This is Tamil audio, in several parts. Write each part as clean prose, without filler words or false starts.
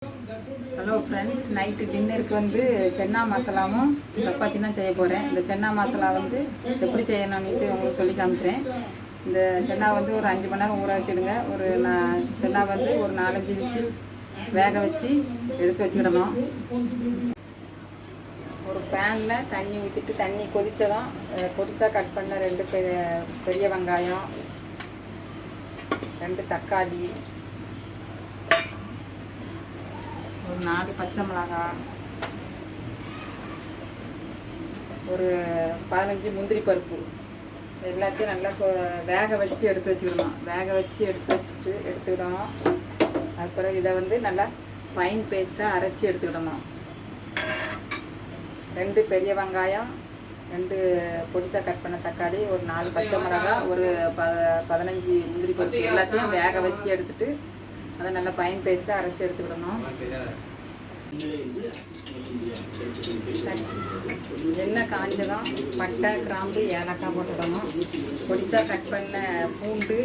ஹலோ ஃப்ரெண்ட்ஸ், நைட்டு டின்னருக்கு வந்து சென்னா மசாலாவும் சப்பாத்தி தான் செய்ய போகிறேன். இந்த சென்னா மசாலா வந்து எப்படி செய்யணும்னுட்டு உங்களுக்கு சொல்லி காமிக்கிறேன். இந்த சென்னா வந்து ஒரு 5 மணி நேரம் ஊற வச்சுடுங்க. சென்னா வந்து ஒரு 4-5 விசில் வேக வச்சு எடுத்து வச்சுக்கிடணும். ஒரு பேனில் தண்ணி ஊற்றிட்டு தண்ணி கொதித்ததும் பொடிசாக கட் பண்ண 2 பெரிய வெங்காயம், 2 தக்காளி, ஒரு 4 பச்சை மிளகாய், ஒரு 15 முந்திரி பருப்பு எல்லாத்தையும் நல்லா வேக வச்சு எடுத்து வச்சுக்கிடணும். எடுத்துக்கிடணும். அதுக்கப்புறம் இதை வந்து நல்லா ஃபைன் பேஸ்ட்டாக அரைச்சி எடுத்துக்கிடணும். 2 பெரிய வெங்காயம், 2 பொடிசாக கட் பண்ண தக்காளி, ஒரு 4 பச்சை மிளகாய், ஒரு 15 முந்திரி பருப்பு எல்லாத்தையும் வேக வச்சு எடுத்துட்டு அதை நல்லா ஃபைன் பேஸ்ட்டாக அரைச்சி எடுத்துக்கிடணும். எண்ணெய் காஞ்சதும் பட்டை, கிராம்பு, ஏலக்காய் போட்டுக்கணும். பொடிசாக கட் பண்ண பூண்டு,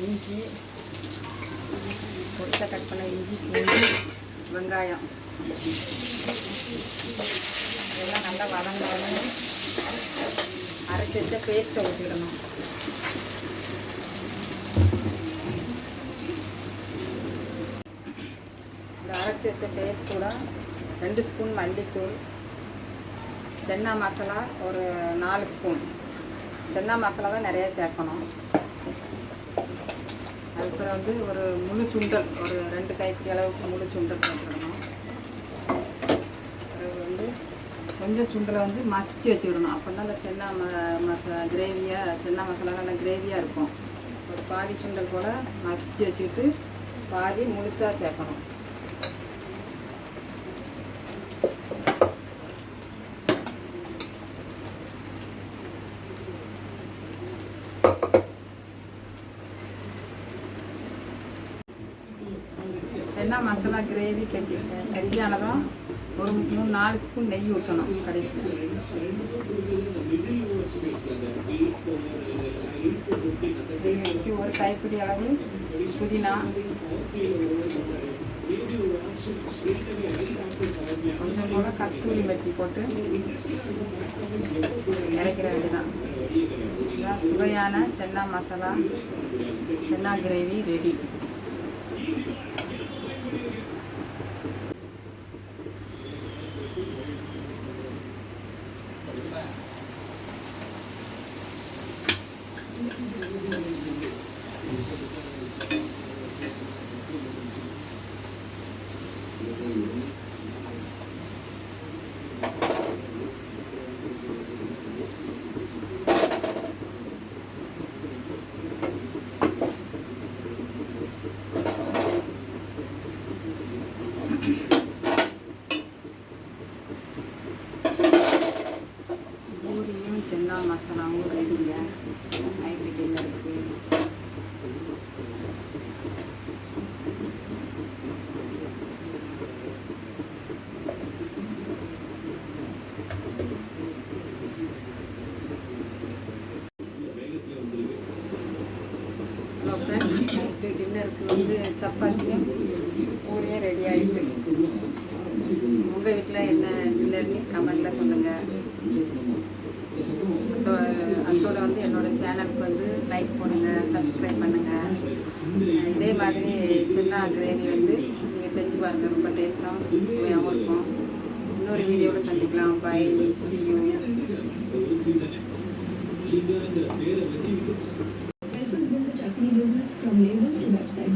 இஞ்சி, பூண்டு, வெங்காயம் இதெல்லாம் நல்லா வதங்கணும். அரைச்சி வச்ச பேஸ்ட்டை ஊற்றிக்கிடணும். அரைச்சி வச்ச பேஸ்ட்டோட 2 ஸ்பூன் மல்லித்தூள், சென்னா மசாலா ஒரு 4 ஸ்பூன். சென்னா மசாலா தான் நிறையா சேர்க்கணும். அதுக்கப்புறம் வந்து ஒரு முழு சுண்டல், ஒரு 2 கைப்பிடி அளவுக்கு முழு சுண்டல் சேர்த்துக்கணும். அது வந்து கொஞ்சம் சுண்டலை வந்து மசிச்சு வச்சுக்கிடணும். அப்போ தான் அந்த சென்னா சென்னா மசாலா நல்லா கிரேவியாக இருக்கும். ஒரு பாதி சுண்டல் போல் மசிச்சு வச்சுக்கிட்டு பாதி முழுசாக சேர்க்கணும். சென்னா மசாலா கிரேவி ரெடியானதும் ஒரு 3-4 ஸ்பூன் நெய் ஊற்றணும். கடைசியில் ஒரு கைப்பிடி அளவு புதினா, கொஞ்சம் கூட கஸ்தூரி மெத்தி போட்டு இறக்கிற வேண்டியதான். இதுதான் சுவையான சென்னா மசாலா சென்னா கிரேவி ரெடி. பூரியும் சென்னா மசாலாவும் ரெடிங்க. நைட்டு டின்னருக்கு நைட்டு டின்னருக்கு வந்து சப்பாத்தியும் பூரியும் ரெடி ஆகிட்டு. உங்கள் வீட்டில் என்ன டின்னர்னு கமெண்டில் சொல்லுங்கள். அதோட வந்து என்னோடய சேனலுக்கு வந்து லைக் பண்ணுங்கள், சப்ஸ்கிரைப் பண்ணுங்கள். இதே மாதிரி சென்னா கிரேவி வந்து நீங்கள் செஞ்சு பாருங்கள். ரொம்ப டேஸ்ட்டாகவும் சுவையாகவும் இருக்கும். இன்னொரு வீடியோவில் சந்திக்கலாம். Bye, see you. Business from label to website.